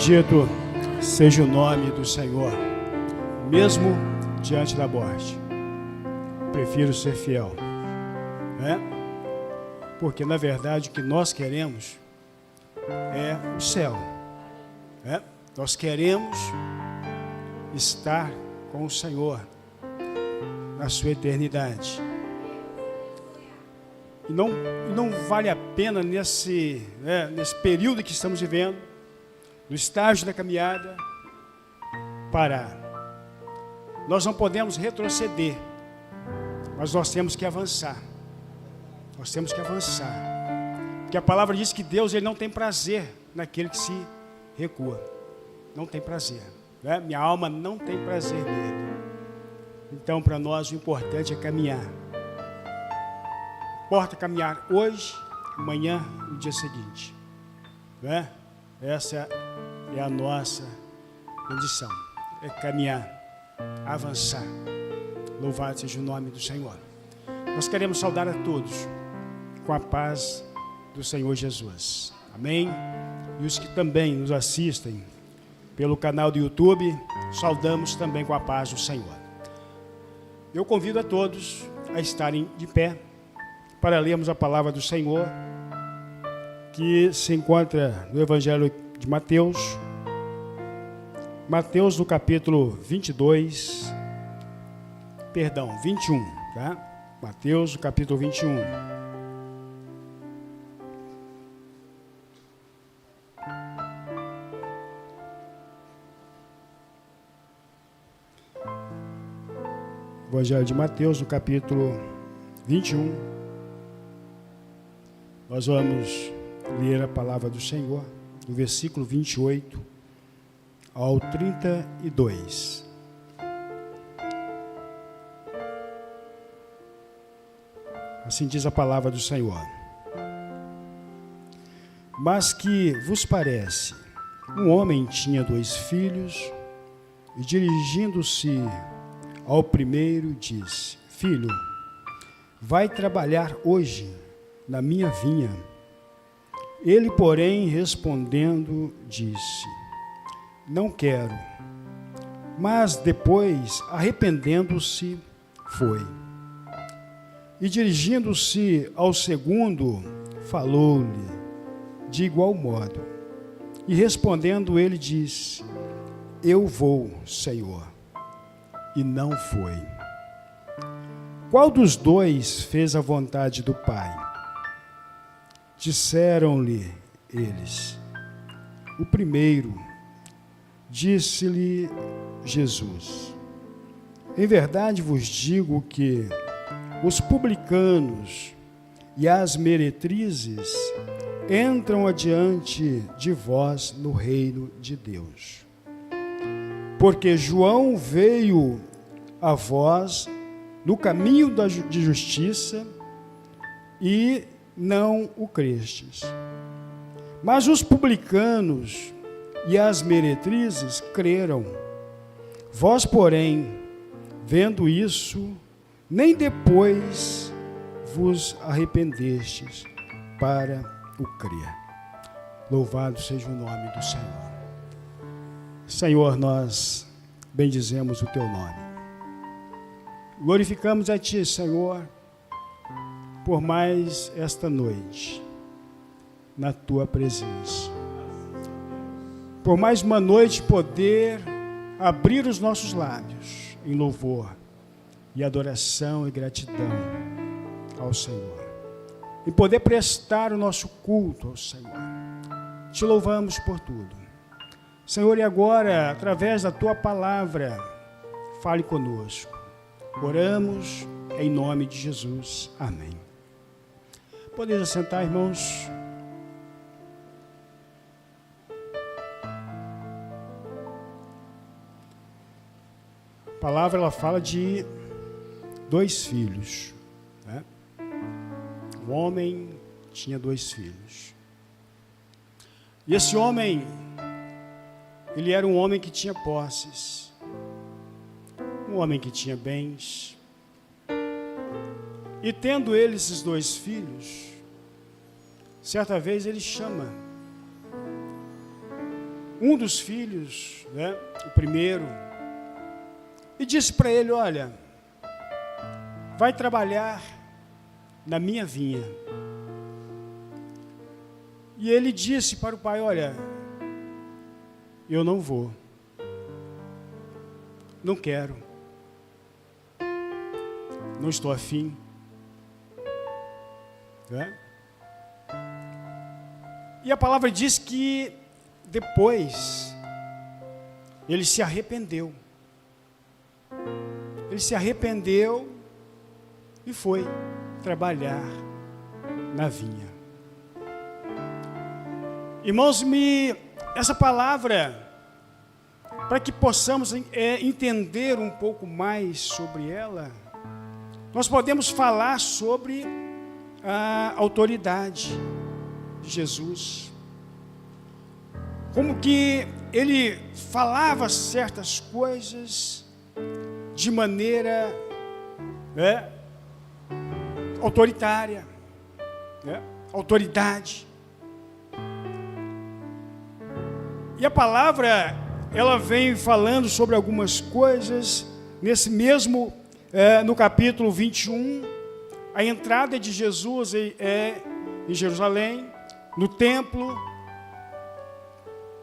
Bendito seja o nome do Senhor, mesmo diante da morte. Prefiro ser fiel, né? Porque na verdade o que nós queremos é o céu, né? Nós queremos estar com o Senhor na sua eternidade. E não vale a pena nesse período que estamos vivendo, no estágio da caminhada, parar. Nós não podemos retroceder, mas nós temos que avançar. Nós temos que avançar. Porque a palavra diz que Deus ele não tem prazer naquele que se recua. Não tem prazer, né? Minha alma não tem prazer nele. Então, para nós, o importante é caminhar. Importa caminhar hoje, amanhã, no dia seguinte, né? Essa é a nossa condição, é caminhar, avançar. Louvado seja o nome do Senhor. Nós queremos saudar a todos com a paz do Senhor Jesus. Amém? E os que também nos assistem pelo canal do YouTube, saudamos também com a paz do Senhor. Eu convido a todos a estarem de pé para lermos a palavra do Senhor, que se encontra no Evangelho de Mateus, no capítulo 21, tá? Mateus, no capítulo 21. Evangelho de Mateus, no capítulo 21. Nós vamos ler a palavra do Senhor, do versículo 28 ao 32. Assim diz a palavra do Senhor. Mas que vos parece? Um homem tinha 2 filhos, e dirigindo-se ao primeiro, disse: Filho, vai trabalhar hoje na minha vinha. Ele, porém, respondendo, disse: Não quero. Mas depois, arrependendo-se, foi. E dirigindo-se ao segundo, falou-lhe de igual modo. E respondendo, ele disse: Eu vou, Senhor. E não foi. Qual dos 2 fez a vontade do Pai? Disseram-lhe eles: O primeiro. Disse-lhe Jesus: Em verdade vos digo que os publicanos e as meretrizes entram adiante de vós no reino de Deus. Porque João veio a vós no caminho de justiça e não o crestes. Mas os publicanos e as meretrizes creram. Vós, porém, vendo isso, nem depois vos arrependestes para o crer. Louvado seja o nome do Senhor. Senhor, nós bendizemos o teu nome. Glorificamos a ti, Senhor, por mais esta noite, na tua presença. Por mais uma noite poder abrir os nossos lábios em louvor e adoração e gratidão ao Senhor. E poder prestar o nosso culto ao Senhor. Te louvamos por tudo. Senhor, e agora, através da tua palavra, fale conosco. Oramos em nome de Jesus. Amém. Podeis assentar, irmãos. A palavra ela fala de 2 filhos, né? Um homem tinha 2 filhos. E esse homem, ele era um homem que tinha posses. um homem que tinha bens. E tendo ele esses 2 filhos, certa vez ele chama um dos filhos, né, o primeiro, e disse para ele: olha, vai trabalhar na minha vinha. E ele disse para o pai: olha, eu não vou, não quero, não estou afim. Né? E a palavra diz que depois ele se arrependeu. Ele se arrependeu e foi trabalhar na vinha. Irmãos, essa palavra, para que possamos entender um pouco mais sobre ela, nós podemos falar sobre a autoridade de Jesus. Como que ele falava certas coisas de maneira autoritária, autoridade. E a palavra, ela vem falando sobre algumas coisas, nesse mesmo, no capítulo 21, a entrada de Jesus em Jerusalém, no templo,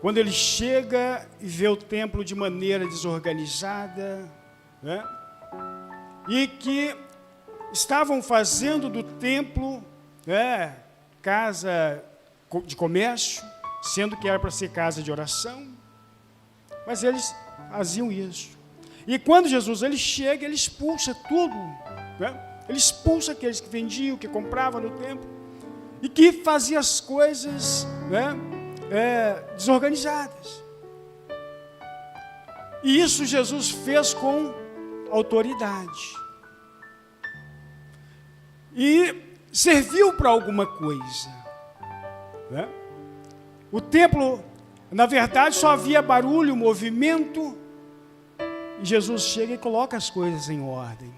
quando ele chega e vê o templo de maneira desorganizada, né? E que estavam fazendo do templo casa de comércio, sendo que era para ser casa de oração, mas eles faziam isso. E quando Jesus ele chega, ele expulsa tudo, né? Ele expulsa aqueles que vendiam, que compravam no templo e que faziam as coisas desorganizadas. E isso Jesus fez com autoridade. E serviu para alguma coisa. Né? O templo, na verdade, só havia barulho, movimento, e Jesus chega e coloca as coisas em ordem.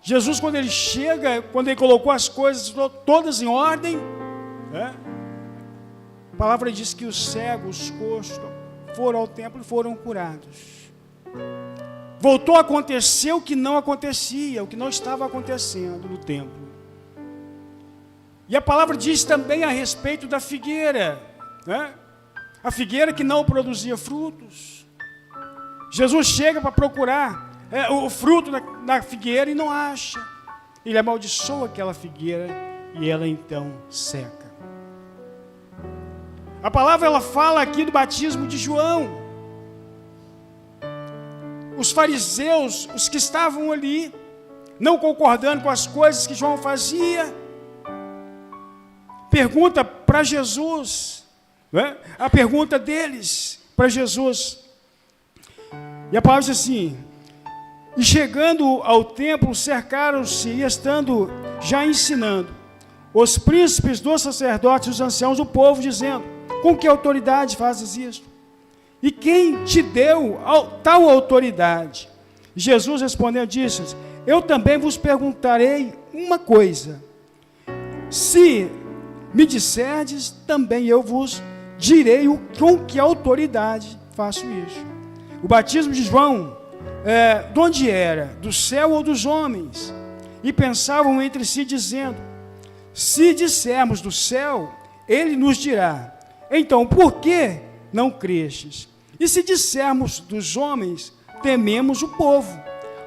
Jesus, quando ele chega, quando ele colocou as coisas todas em ordem, a palavra diz que os cegos, os coxos, foram ao templo e foram curados. Voltou a acontecer o que não acontecia, o que não estava acontecendo no templo. E a palavra diz também a respeito da figueira, a figueira que não produzia frutos. Jesus chega para procurar o fruto da figueira e não acha. Ele amaldiçoa aquela figueira e ela então seca. A palavra ela fala aqui do batismo de João. Os fariseus, os que estavam ali, não concordando com as coisas que João fazia, pergunta para Jesus, a pergunta deles para Jesus. E a palavra diz assim: e chegando ao templo, cercaram-se e estando já ensinando, os príncipes dos sacerdotes e os anciãos do povo, dizendo: com que autoridade fazes isto? E quem te deu tal autoridade? Jesus respondeu, disse: eu também vos perguntarei uma coisa. Se me disserdes, também eu vos direi com que autoridade faço isso. O batismo de João, de onde era? Do céu ou dos homens? E pensavam entre si, dizendo: se dissermos do céu, ele nos dirá: então, por que não crestes? E se dissermos dos homens, tememos o povo,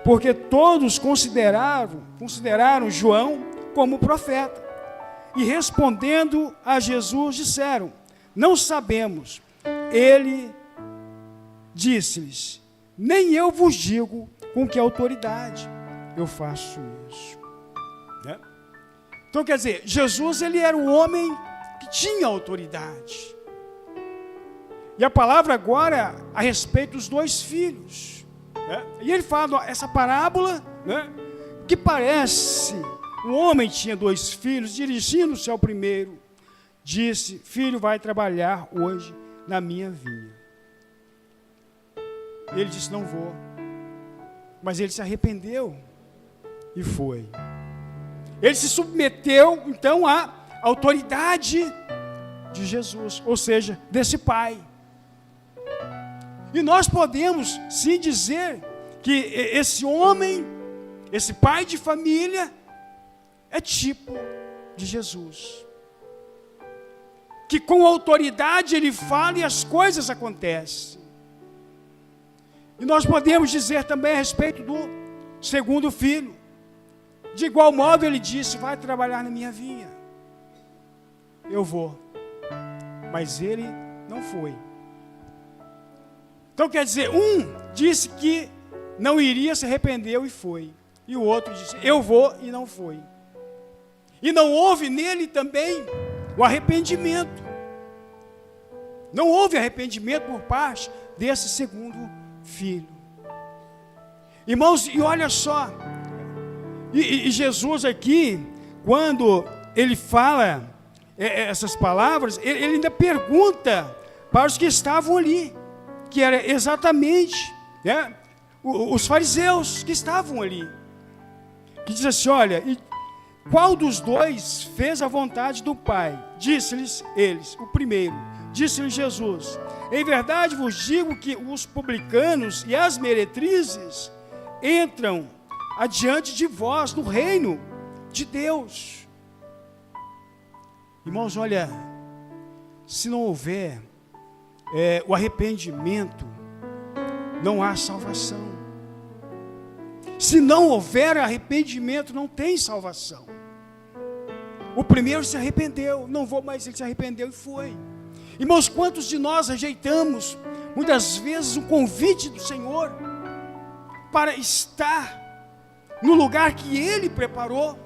porque todos consideraram João como profeta. E respondendo a Jesus, disseram: não sabemos. Ele disse-lhes: nem eu vos digo com que autoridade eu faço isso. Então, quer dizer, Jesus ele era um homem que tinha autoridade. E a palavra agora a respeito dos 2 filhos. E ele fala essa parábola, que parece, um homem tinha 2 filhos, dirigindo-se ao primeiro, disse: filho, vai trabalhar hoje na minha vinha. Ele disse: não vou. Mas ele se arrependeu e foi. Ele se submeteu, então, à autoridade de Jesus, ou seja, desse pai. E nós podemos, sim, dizer que esse homem, esse pai de família, é tipo de Jesus. Que com autoridade ele fala e as coisas acontecem. E nós podemos dizer também a respeito do segundo filho. De igual modo ele disse, vai trabalhar na minha vinha. Eu vou. Mas ele não foi. Então quer dizer, um disse que não iria, se arrependeu e foi. E o outro disse, eu vou e não foi. E não houve nele também o arrependimento. Não houve arrependimento por parte desse segundo filho. Irmãos, e olha só, e Jesus aqui, quando ele fala essas palavras, ele ainda pergunta para os que estavam ali, que era exatamente os fariseus que estavam ali, que diz assim, olha, e qual dos dois fez a vontade do Pai? Disse-lhes eles, o primeiro. Disse-lhe Jesus, em verdade vos digo que os publicanos e as meretrizes entram adiante de vós no reino de Deus. Irmãos, olha, se não houver o arrependimento, não há salvação. Se não houver arrependimento, não tem salvação. O primeiro se arrependeu, não vou mais, ele se arrependeu e foi. Irmãos, quantos de nós rejeitamos, muitas vezes, o convite do Senhor para estar no lugar que Ele preparou?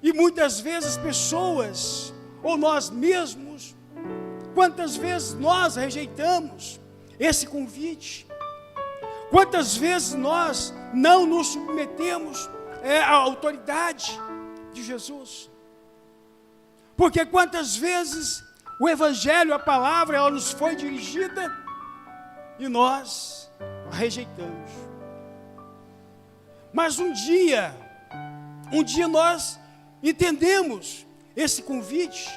E muitas vezes pessoas, ou nós mesmos, quantas vezes nós rejeitamos esse convite? Quantas vezes nós não nos submetemos à autoridade de Jesus? Porque quantas vezes o Evangelho, a palavra, ela nos foi dirigida e nós a rejeitamos. Mas um dia nós entendemos esse convite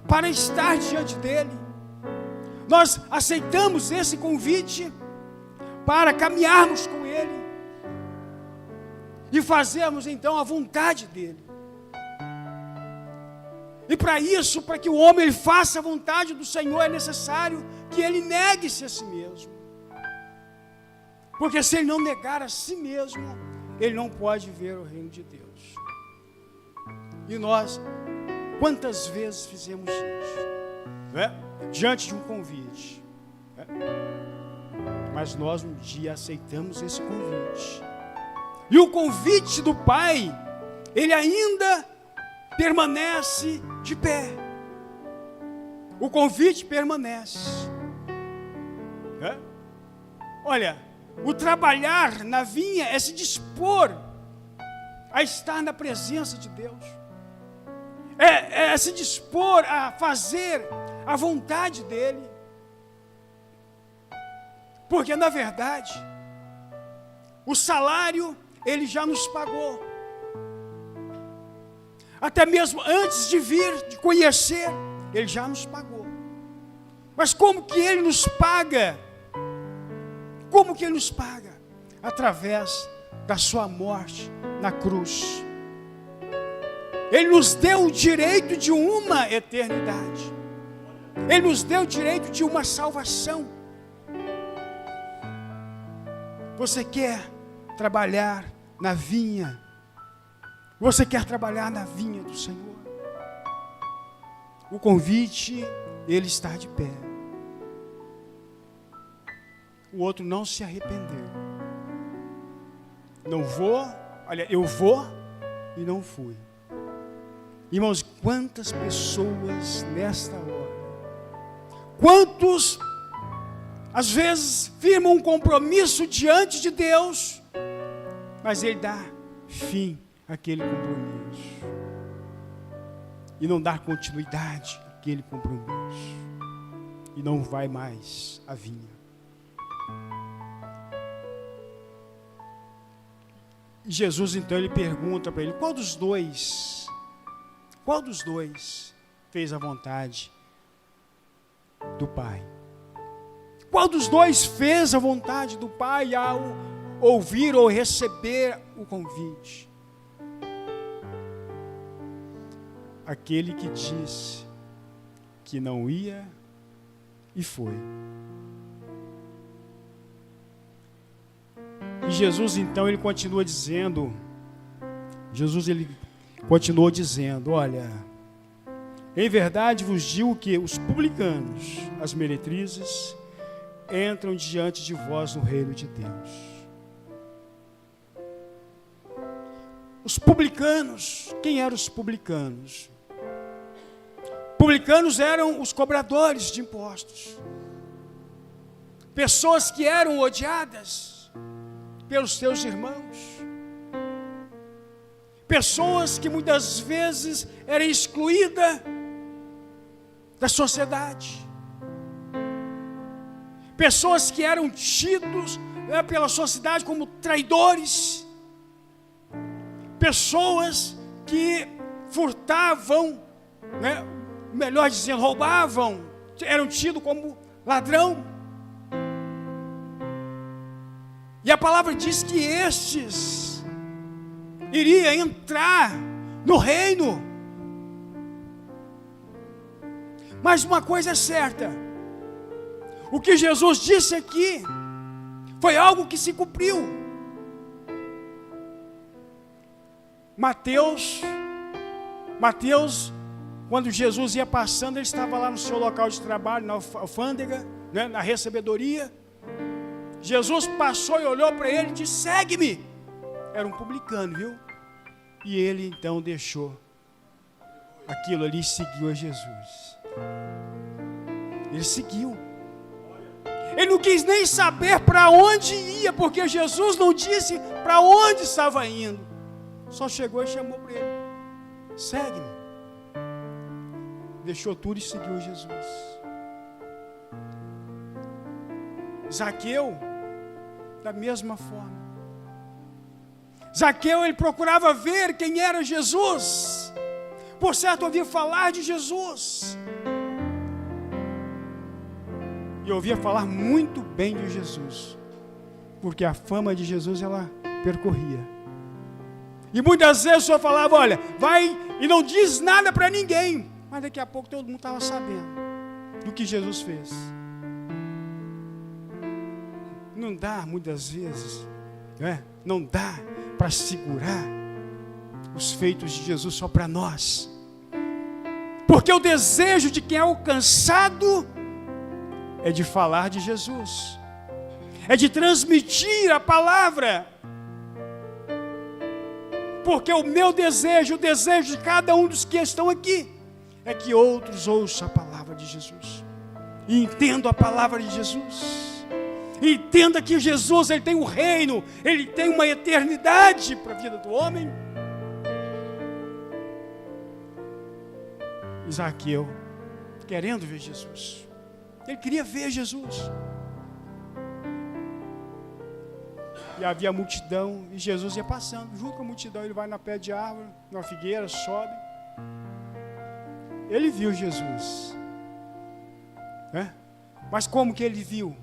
para estar diante dEle. Nós aceitamos esse convite para caminharmos com Ele e fazermos então a vontade dEle. E para isso, para que o homem ele faça a vontade do Senhor, é necessário que ele negue-se a si mesmo. Porque se ele não negar a si mesmo, ele não pode ver o reino de Deus. E nós, quantas vezes fizemos isso? Diante de um convite. Mas nós um dia aceitamos esse convite. E o convite do Pai, ele ainda permanece de pé. O convite permanece. Olha, o trabalhar na vinha é se dispor a estar na presença de Deus. É se dispor a fazer a vontade dEle. Porque, na verdade, o salário, Ele já nos pagou. Até mesmo antes de vir, de conhecer, Ele já nos pagou. Mas como que Ele nos paga? Como que Ele nos paga? Através da sua morte na cruz. Ele nos deu o direito de uma eternidade. Ele nos deu o direito de uma salvação. Você quer trabalhar na vinha? Você quer trabalhar na vinha do Senhor? O convite, ele está de pé. O outro não se arrependeu. Não vou, olha, eu vou e não fui. Irmãos, quantas pessoas nesta hora, quantos às vezes firmam um compromisso diante de Deus, mas Ele dá fim àquele compromisso e não dá continuidade àquele compromisso e não vai mais à vinha. Jesus então ele pergunta para ele, qual dos dois fez a vontade do Pai? Qual dos dois fez a vontade do Pai ao ouvir ou receber o convite? Aquele que disse que não ia e foi. E Jesus então ele continuou dizendo, olha, em verdade vos digo que os publicanos, as meretrizes, entram diante de vós no reino de Deus. Os publicanos, quem eram os publicanos? Publicanos eram os cobradores de impostos. Pessoas que eram odiadas pelos seus irmãos. Pessoas que muitas vezes eram excluídas da sociedade. Pessoas que eram tidos pela sociedade como traidores. Pessoas que furtavam, melhor dizendo, roubavam, eram tidos como ladrão. E a palavra diz que estes iriam entrar no reino. Mas uma coisa é certa, o que Jesus disse aqui foi algo que se cumpriu. Mateus, quando Jesus ia passando, ele estava lá no seu local de trabalho, na alfândega, na recebedoria. Jesus passou e olhou para ele e disse, segue-me. Era um publicano, viu? E ele então deixou aquilo ali e seguiu a Jesus. Ele seguiu. Ele não quis nem saber para onde ia, porque Jesus não disse para onde estava indo. Só chegou e chamou para ele, segue-me. Deixou tudo e seguiu Jesus. Zaqueu, da mesma forma. Zaqueu, ele procurava ver quem era Jesus. Por certo, ouvia falar de Jesus. E ouvia falar muito bem de Jesus. Porque a fama de Jesus, ela percorria. E muitas vezes o Senhor falava, olha, vai e não diz nada para ninguém. Mas daqui a pouco todo mundo estava sabendo do que Jesus fez. Não dá, muitas vezes, não dá para segurar os feitos de Jesus só para nós. Porque o desejo de quem é alcançado é de falar de Jesus. É de transmitir a palavra. Porque o meu desejo, o desejo de cada um dos que estão aqui, é que outros ouçam a palavra de Jesus. E entendam a palavra de Jesus. E entenda que Jesus, ele tem um reino, ele tem uma eternidade para a vida do homem. Zaqueu, querendo ver Jesus. Ele queria ver Jesus. E havia multidão, e Jesus ia passando, junto com a multidão, ele vai na pé de árvore, numa figueira, sobe. Ele viu Jesus. Mas como que ele viu?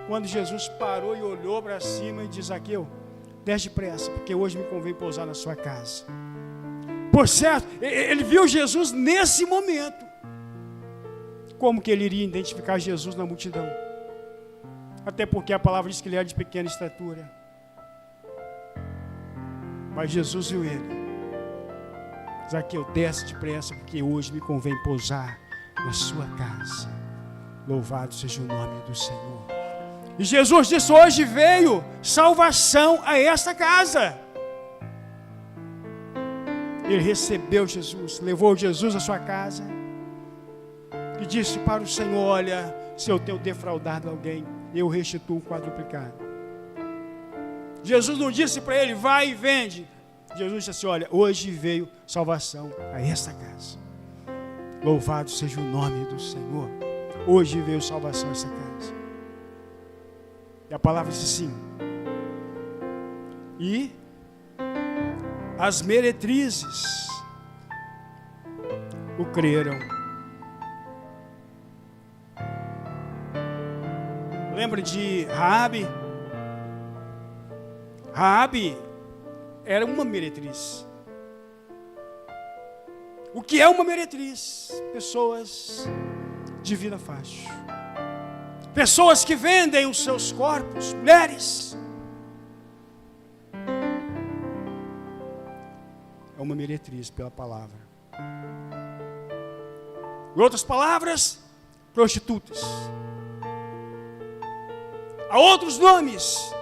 Quando Jesus parou e olhou para cima e disse, Zaqueu, desce depressa, porque hoje me convém pousar na sua casa. Por certo, ele viu Jesus nesse momento. Como que ele iria identificar Jesus na multidão? Até porque a palavra diz que ele era de pequena estatura. Mas Jesus viu ele. Zaqueu, desce depressa, porque hoje me convém pousar na sua casa. Louvado seja o nome do Senhor. E Jesus disse, hoje veio salvação a esta casa. Ele recebeu Jesus, levou Jesus à sua casa. E disse para o Senhor, olha, se eu tenho defraudado alguém, eu restituo quadruplicado. Jesus não disse para ele, vai e vende. Jesus disse assim, olha, hoje veio salvação a esta casa. Louvado seja o nome do Senhor. Hoje veio salvação a esta casa. E a palavra diz assim, e as meretrizes o creram. Lembra de Raabe? Raabe era uma meretriz. O que é uma meretriz? Pessoas de vida fácil. Pessoas que vendem os seus corpos, mulheres. É uma meretriz pela palavra. Em outras palavras, prostitutas. Há outros nomes.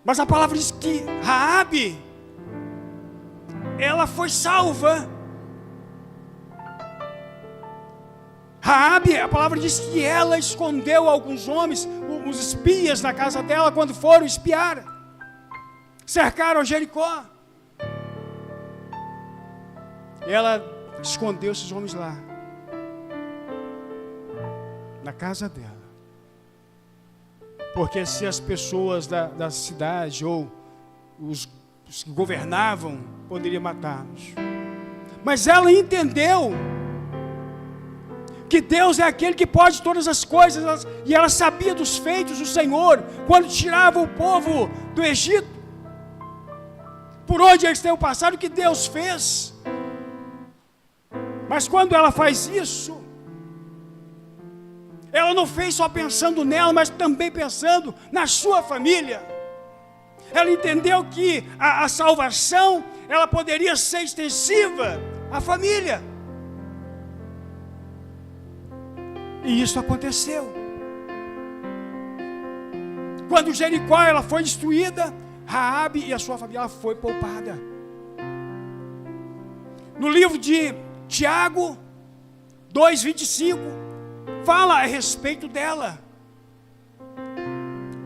Mas a palavra diz que Raabe, ela foi salva. Raabe, a palavra diz que ela escondeu alguns homens, os espias na casa dela, quando foram espiar. Cercaram Jericó. Ela escondeu esses homens lá, na casa dela. Porque se as pessoas da cidade ou os que governavam poderiam matá-los. Mas ela entendeu que Deus é aquele que pode todas as coisas, e ela sabia dos feitos do Senhor, quando tirava o povo do Egito, por onde eles tenham passado, o que Deus fez. Mas quando ela faz isso, ela não fez só pensando nela, mas também pensando na sua família. Ela entendeu que a salvação, ela poderia ser extensiva à família. E isso aconteceu. Quando Jericó ela foi destruída, Raabe e a sua família foi poupada. No livro de Tiago 2:25, fala a respeito dela,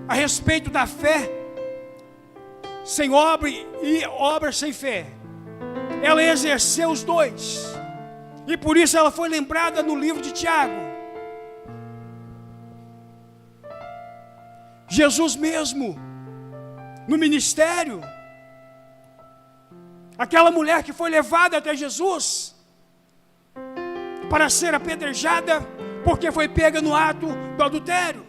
a respeito da fé sem obra e obra sem fé. Ela exerceu os dois, e por isso ela foi lembrada no livro de Tiago. Jesus mesmo, no ministério, aquela mulher que foi levada até Jesus para ser apedrejada, porque foi pega no ato do adultério.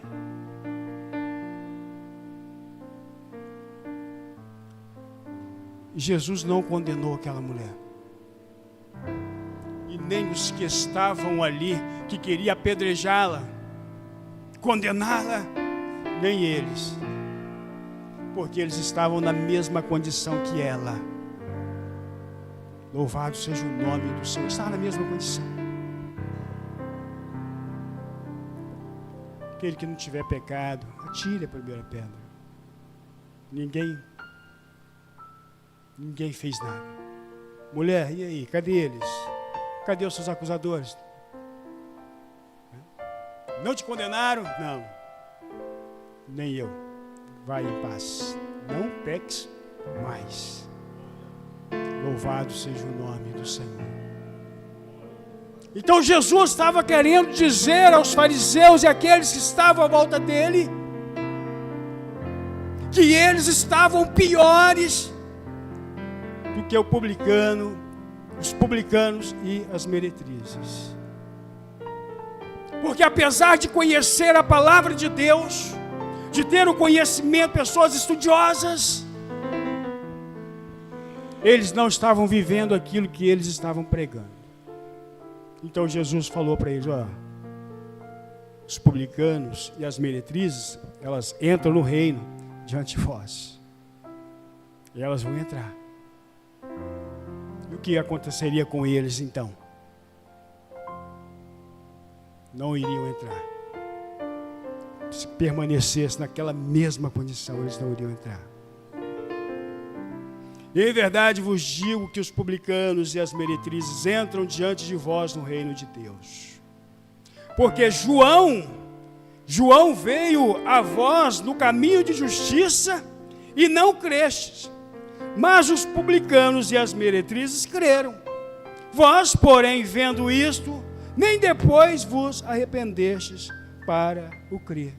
Jesus não condenou aquela mulher. E nem os que estavam ali, que queriam apedrejá-la, condená-la, nem eles. Porque eles estavam na mesma condição que ela. Louvado seja o nome do Senhor. Estavam na mesma condição. Aquele que não tiver pecado, atire a primeira pedra. Ninguém fez nada. Mulher, e aí? Cadê eles? Cadê os seus acusadores? Não te condenaram? Não. Nem eu. Vai em paz. Não peques mais. Louvado seja o nome do Senhor. Então Jesus estava querendo dizer aos fariseus e àqueles que estavam à volta dele que eles estavam piores do que os publicanos e as meretrizes. Porque apesar de conhecer a palavra de Deus, de ter o conhecimento, pessoas estudiosas, eles não estavam vivendo aquilo que eles estavam pregando. Então Jesus falou para eles, os publicanos e as meretrizes, elas entram no reino diante de vós. E elas vão entrar. E o que aconteceria com eles então? Não iriam entrar. Se permanecesse naquela mesma condição, eles não iriam entrar. E em verdade vos digo que os publicanos e as meretrizes entram diante de vós no reino de Deus. Porque João veio a vós no caminho de justiça e não crestes, mas os publicanos e as meretrizes creram. Vós, porém, vendo isto, nem depois vos arrependestes para o crer.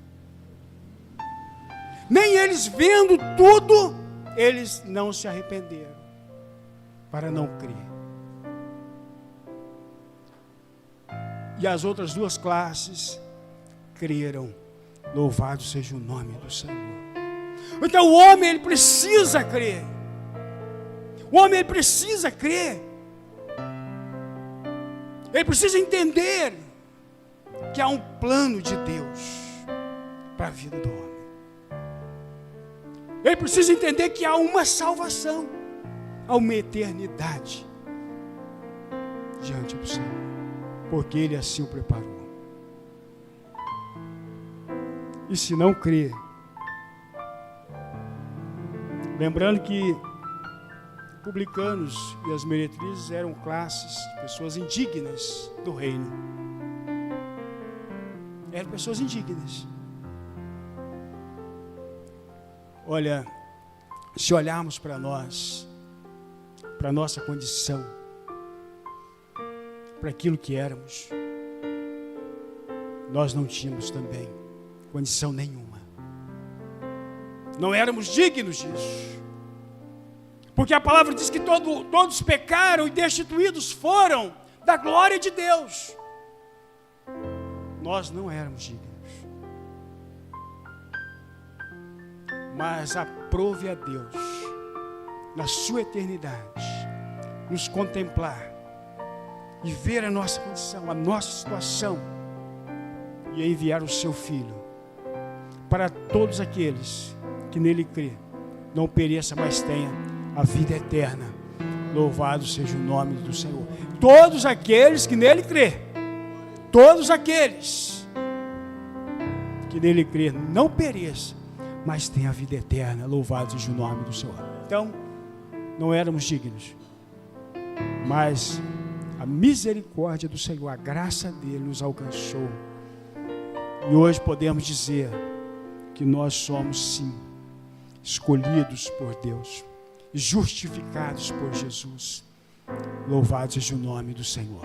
nem eles vendo tudo, eles não se arrependeram para não crer. E as outras duas classes creram. Louvado seja o nome do Senhor. Então o homem, ele precisa crer. O homem, ele precisa crer. Ele precisa entender que há um plano de Deus para a vida do homem. Ele precisa entender que há uma salvação, há uma eternidade diante do Senhor, porque Ele assim o preparou. E se não crer, lembrando que publicanos e as meretrizes eram classes, pessoas indignas do reino. Eram pessoas indignas. Olha, se olharmos para nós, para a nossa condição, para aquilo que éramos, nós não tínhamos também condição nenhuma. Não éramos dignos disso. Porque a palavra diz que todos pecaram e destituídos foram da glória de Deus. Nós não éramos dignos. Mas aprove a Deus, na sua eternidade, nos contemplar e ver a nossa condição, a nossa situação, e enviar o seu Filho para todos aqueles que nele crê, não pereça, mas tenha a vida eterna. Louvado seja o nome do Senhor. Todos aqueles que nele crê, todos aqueles que nele crê, não pereça, mas tenha a vida eterna. Louvado seja o nome do Senhor. Então, não éramos dignos, mas a misericórdia do Senhor, a graça dele nos alcançou. E hoje podemos dizer que nós somos sim escolhidos por Deus, justificados por Jesus. Louvado seja o nome do Senhor.